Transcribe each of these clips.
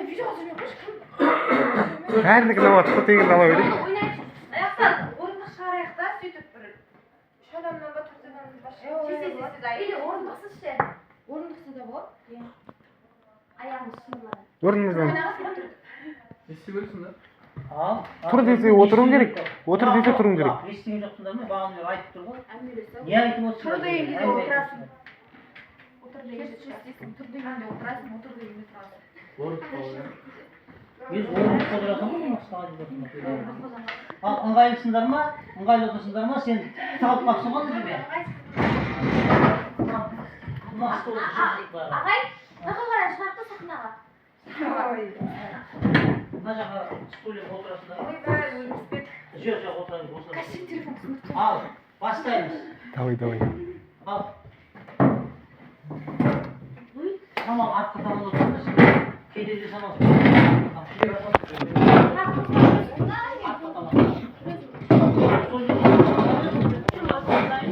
video hazırlıyor. Bәрінікін алып атып тегін ала берейік. Аяқтан орындық шығарайық та, сөйтіп бір үш адамнан ба, төрт адамнан ба шығарайық. Или орындықсыз ше. Орындықсыз да болады. Аяғымыз шынылады. Орнымыздан. Ести көрсің да? Тұр десе отыруың керек. Отыр десе тұруың керек. Естіген жоқсыңдар ма? Бағана айтып тұр ғой. Әңгімелесіп. Не айтып отырсың? Тұр деген кезде отырасың. Отыр дегенде шығасың. Тұр дегенде отырасың, отыр дегенде тұрасың. Біз орындық отырасың ғой, мақсаға жүресің. Ал ыңғайлысыңдар ма? Ыңғайлы отырсыңдар ма? Сен тағып бақсы ма бізге? Ағай, нақа қарай шақты сахнаға. Мына жаққа стулья отырасыңдар ма? Ойбай, өліспек. Жоқ, отырайық, осылай. Кәшік телефон сынып. Ал, бастаймыз. Давай. Ал. Tamam, arka taban oturmuş. Kedili sana otur. Arka taban.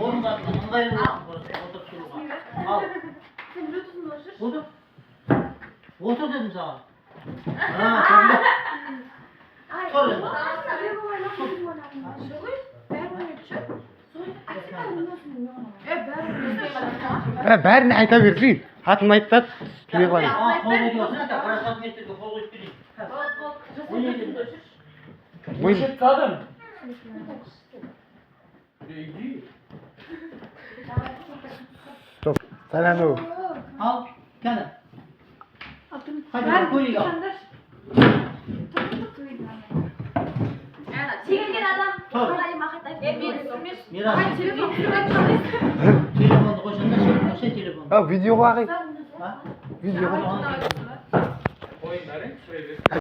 Orada ыңғайлы отырып тұруға. Ал. Sen Bluetooth'unu açır. Otur. Otur dedim sana. Ay, Sor. Бәрін айта берсей. Атын айтпады. Түре қалады. Қол ediyorsun da parasal metrede kol koyup gireyim. O ne dedim? Oyun. Kadın. Neydi? Stop. Sana ne o? Al, gelin. Hadi koyuyor. Çekilgen adam. Tor. Hadi makat ayıp. Miras. Ay, telefon çalıyor. Telefonu koşanda şey telefonu. Ha videoga aqay. Ha? Videoga. Oyunları şöyle.